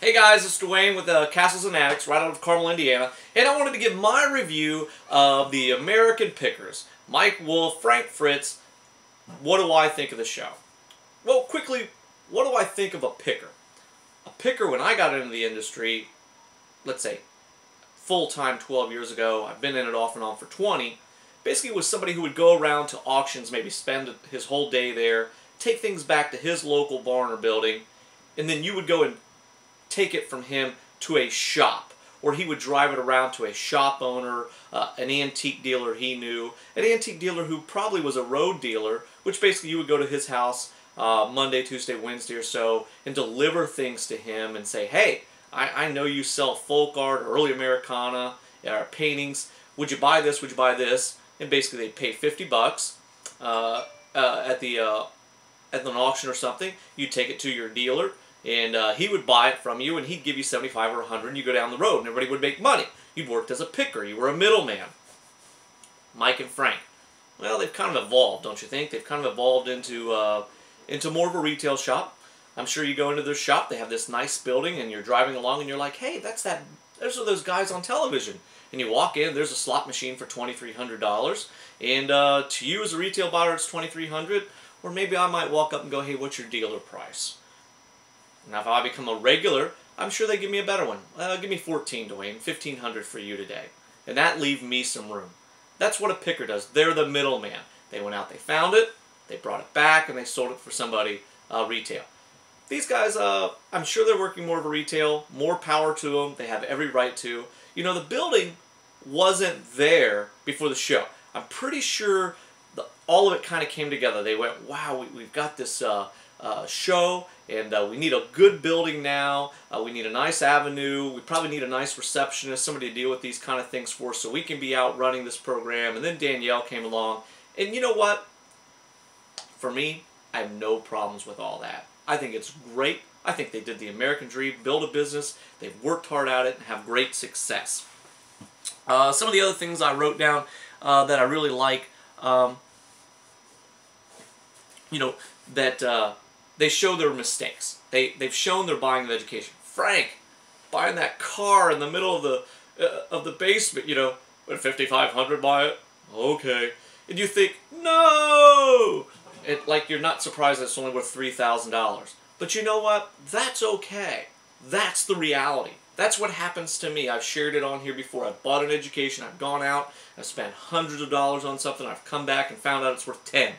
Hey guys, it's Dwayne with Castlesandattics right out of Carmel, Indiana, and I wanted to give my review of the American Pickers. Mike Wolf, Frank Fritz. What do I think of the show? Well, quickly, what do I think of a picker? A picker, when I got into the industry, let's say full-time 12 years ago, I've been in it off and on for 20, basically was somebody who would go around to auctions, maybe spend his whole day there, take things back to his local barn or building, and then you would go and take it from him to a shop, or he would drive it around to a shop owner, an antique dealer he knew, an antique dealer who probably was a road dealer, which basically you would go to his house Monday, Tuesday, Wednesday or so and deliver things to him and say, hey, I know you sell folk art, or early Americana, or paintings, would you buy this, would you buy this? And basically they'd pay $50 at an auction or something. You'd take it to your dealer, and he would buy it from you, and he'd give you 75 or 100, and you go down the road, and everybody would make money. You'd worked as a picker. You were a middleman. Mike and Frank. Well, they've kind of evolved, don't you think? They've kind of evolved into more of a retail shop. I'm sure you go into their shop, they have this nice building, and you're driving along, and you're like, hey, those are those guys on television. And you walk in, there's a slot machine for $2,300, and to you as a retail buyer, it's $2,300, or maybe I might walk up and go, hey, what's your dealer price? Now, if I become a regular, I'm sure they give me a better one. Give me $14, Dwayne, $1,500 for you today. And that leaves me some room. That's what a picker does. They're the middleman. They went out, they found it, they brought it back, and they sold it for somebody retail. These guys, I'm sure they're working more of a retail, more power to them. They have every right to. You know, the building wasn't there before the show. I'm pretty sure all of it kind of came together. They went, wow, we've got this show, and we need a good building now. We need a nice avenue. We probably need a nice receptionist, somebody to deal with these kind of things for us so we can be out running this program. And then Danielle came along. And you know what? For me, I have no problems with all that. I think it's great. I think they did the American dream, build a business. They've worked hard at it and have great success. Some of the other things I wrote down that I really like, you know, that they show their mistakes. They've shown their buying of education. Frank, buying that car in the middle of the basement, you know, would $5,500 buy it? Okay. And you think, no! Like you're not surprised that it's only worth $3,000. But you know what? That's okay. That's the reality. That's what happens to me. I've shared it on here before. I've bought an education. I've gone out. I've spent hundreds of dollars on something. I've come back and found out it's worth 10.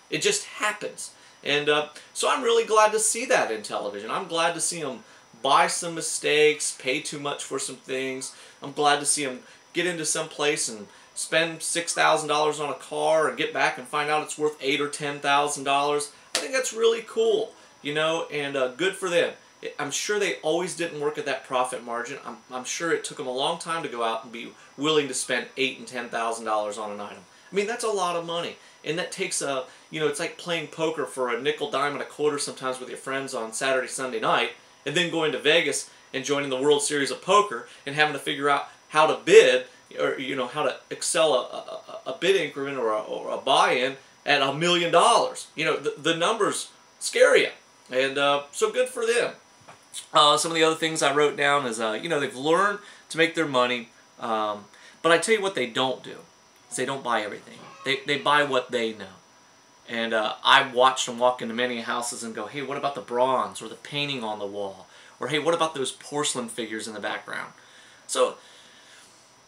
It just happens. And so I'm really glad to see that in television. I'm glad to see them buy some mistakes, pay too much for some things. I'm glad to see them get into some place and spend $6,000 on a car and get back and find out it's worth $8,000 or $10,000. I think that's really cool, you know, and good for them. I'm sure they always didn't work at that profit margin. I'm sure it took them a long time to go out and be willing to spend $8,000 and $10,000 on an item. I mean, that's a lot of money. And that takes a, you know, it's like playing poker for a nickel, dime, and a quarter sometimes with your friends on Saturday, Sunday night, and then going to Vegas and joining the World Series of Poker and having to figure out how to bid, or, you know, how to excel a bid increment or a buy-in at $1 million. You know, the numbers scare you. And so good for them. Some of the other things I wrote down is, you know, they've learned to make their money. But I tell you what they don't do. Is they don't buy everything. They buy what they know. And I've watched them walk into many houses and go, hey, what about the bronze or the painting on the wall? Or, hey, what about those porcelain figures in the background? So,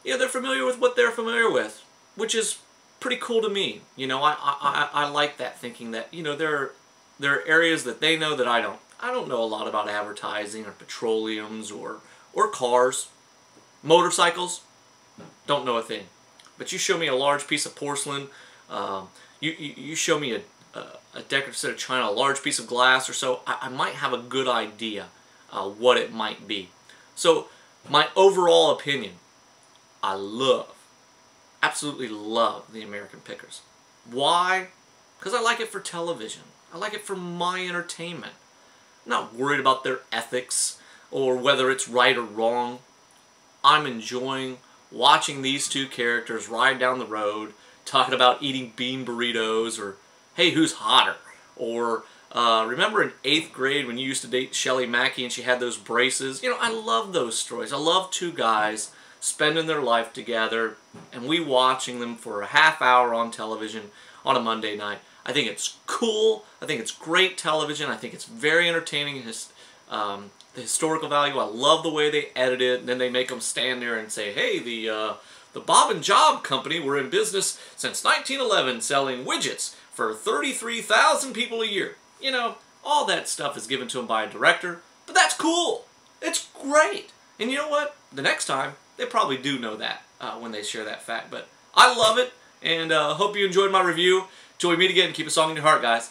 yeah, they're familiar with what they're familiar with, which is pretty cool to me. You know, I like that, thinking that, you know, there are areas that they know that I don't. I don't know a lot about advertising or petroleums or cars. Motorcycles, don't know a thing. But you show me a large piece of porcelain, you show me a decorative set of china, a large piece of glass or so, I might have a good idea what it might be. So my overall opinion, I absolutely love the American Pickers. Why? Because I like it for television. I like it for my entertainment. I'm not worried about their ethics or whether it's right or wrong. I'm enjoying watching these two characters ride down the road, talking about eating bean burritos, or, hey, who's hotter? Or Remember in 8th grade when you used to date Shelly Mackey and she had those braces? You know, I love those stories. I love two guys spending their life together and we watching them for a half hour on television on a Monday night. I think it's cool. I think it's great television. I think it's very entertaining. The historical value. I love the way they edit it, and then they make them stand there and say, "Hey, the Bob and Job Company were in business since 1911, selling widgets for 33,000 people a year." You know, all that stuff is given to them by a director, but that's cool. It's great. And you know what? The next time, they probably do know that when they share that fact. But I love it, and hope you enjoyed my review. Till we meet again, keep a song in your heart, guys.